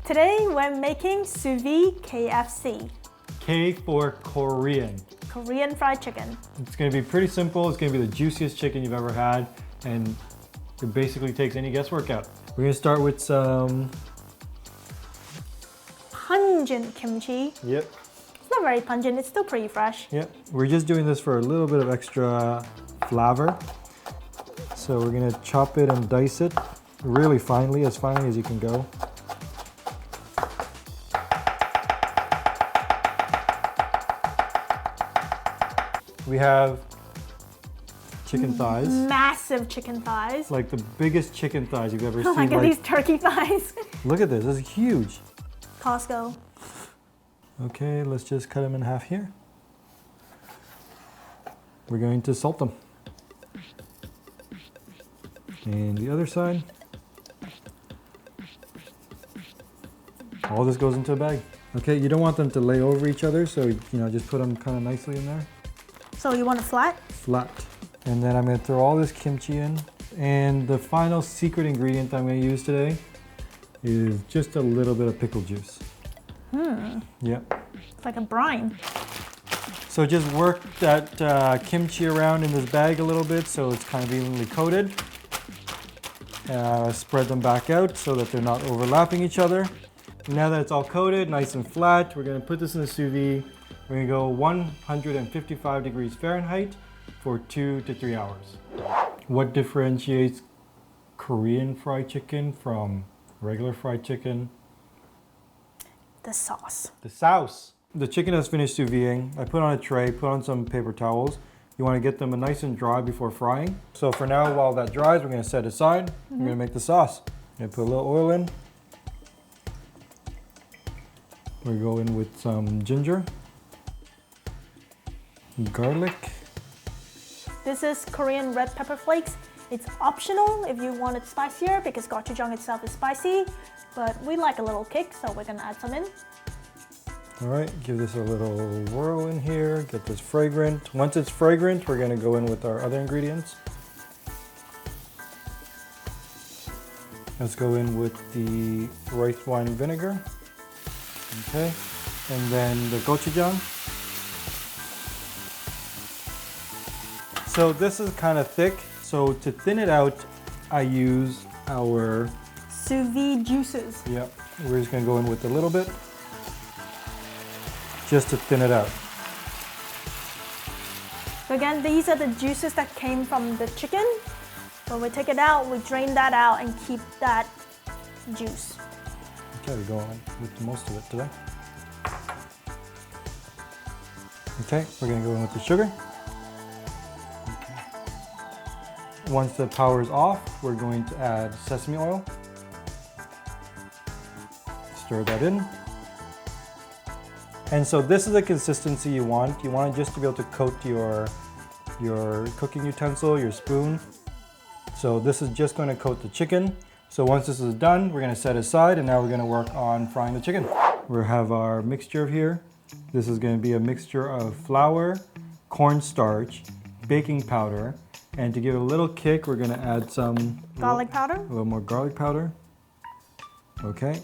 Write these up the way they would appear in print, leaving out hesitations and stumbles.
Today we're making sous vide KFC, K for Korean. Korean fried chicken. It's going to be pretty simple. It's going to be the juiciest chicken you've ever had, and it basically takes any guesswork out. We're going to start with some... Pungent kimchi. Yep. It's not very pungent, it's still pretty fresh. Yep. We're just doing this for a little bit of extra flavor. So we're going to chop it and dice it really finely as you can go. We have chicken thighs. Massive chicken thighs. Like the biggest chicken thighs you've ever Oh seen. my god, Like, these turkey thighs. look at this, this is huge. Costco. Okay, let's just cut them in half here. We're going to salt them. And the other side. All this goes into a bag. Okay, you don't want them to lay over each other, so just put them kind of nicely in there. So you want it flat? Flat. And then I'm going to throw all this kimchi in. And the final secret ingredient I'm going to use today is just a little bit of pickle juice. Yep. It's like a brine. So just work that kimchi around in this bag a little bit so it's kind of evenly coated. Spread them back out so that they're not overlapping each other. Now that it's all coated, nice and flat, we're going to put this in the sous vide. We're going to go 155 degrees Fahrenheit for 2 to 3 hours. What differentiates Korean fried chicken from regular fried chicken? The sauce. The sauce. The chicken has finished sous videing. I put on a tray, put on some paper towels. You want to get them nice and dry before frying. So for now, while that dries, we're going to set it aside. We're going to make the sauce. I'm going to put a little oil in. We're going with some ginger, garlic. This is Korean red pepper flakes. It's optional if you want it spicier because gochujang itself is spicy, but we like a little kick, so we're gonna add some in. All right, give this a little whirl in here, get this fragrant. Once it's fragrant, we're gonna go in with our other ingredients. Let's go in with the rice wine vinegar. Okay, and then the gochujang. So this is kind of thick, so to thin it out, I use our... Sous vide juices. Yep, we're just gonna go in with a little bit, just to thin it out. So again, these are the juices that came from the chicken. When we take it out, we drain that out and keep that juice. Okay, we're going with most of it today. Okay, we're gonna go in with the sugar. Once the power is off, we're going to add sesame oil. Stir that in. And so this is the consistency you want. You want it just to be able to coat your cooking utensil, your spoon. So this is just going to coat the chicken. So once this is done, we're going to set aside, and now we're going to work on frying the chicken. We have our mixture here. This is going to be a mixture of flour, cornstarch, baking powder, and to give it a little kick, we're going to add some Garlic powder. A little more garlic powder. Okay.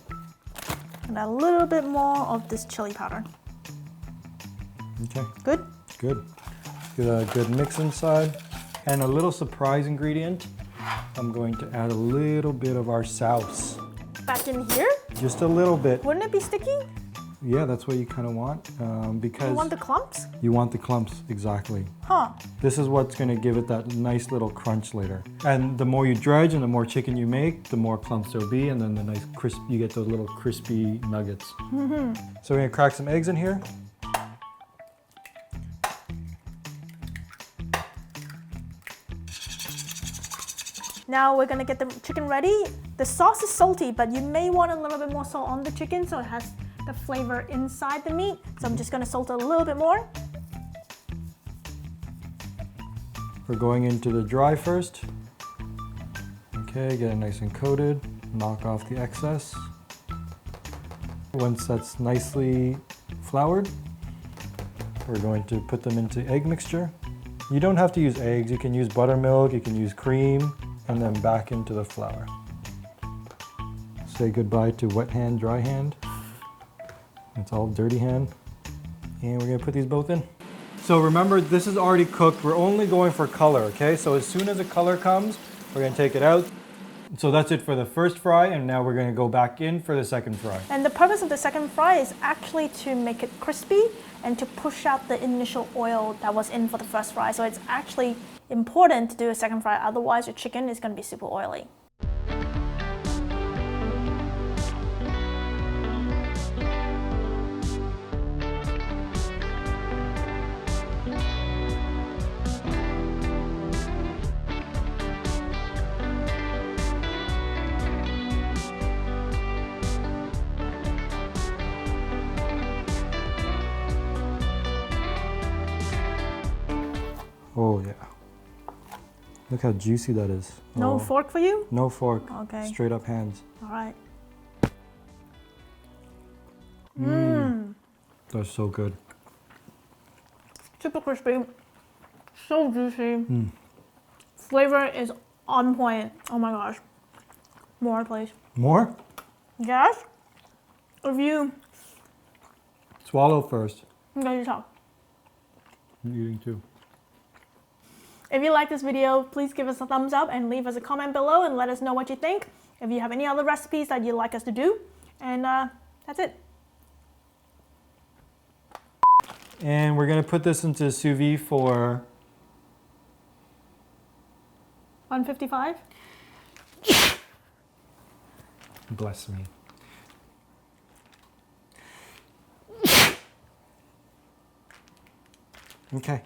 And a little bit more of this chili powder. Okay. Good? Good. Get a good mix inside. And a little surprise ingredient. I'm going to add a little bit of our sauce. Back in here? Just a little bit. Wouldn't it be sticky? Yeah, that's what you kind of want. Because You want the clumps? you want the clumps, exactly. Huh. This is what's going to give it that nice little crunch later. And the more you dredge and the more chicken you make, the more clumps there'll be, and then the nice crisp, you get those little crispy nuggets. So we're going to crack some eggs in here. Now we're gonna get the chicken ready. The sauce is salty, but you may want a little bit more salt on the chicken so it has the flavor inside the meat. So I'm just gonna salt it a little bit more. We're going into the dry first. Okay, get it nice and coated. Knock off the excess. Once that's nicely floured, we're going to put them into egg mixture. You don't have to use eggs. You can use buttermilk, you can use cream, and then back into the flour. Say goodbye to wet hand, dry hand. It's all dirty hand. And we're gonna put these both in. So remember, this is already cooked. We're only going for color, okay? So as soon as the color comes, we're gonna take it out. So that's it for the first fry, and now we're gonna go back in for the second fry. And the purpose of the second fry is actually to make it crispy and to push out the initial oil that was in for the first fry. So it's actually important to do a second fry, otherwise your chicken is gonna be super oily. Oh yeah. Look how juicy that is. No Oh, fork for you? no fork. Okay. Straight up hands. All right. That's so good. Super crispy, so juicy. Flavor is on point. Oh my gosh. More, please. More? Yes? If you... Swallow first. Okay, you talk. I'm eating too. If you like this video, please give us a thumbs up and leave us a comment below and let us know what you think. If you have any other recipes that you'd like us to do. And that's it. And we're gonna put this into sous vide for 155? bless me. Okay.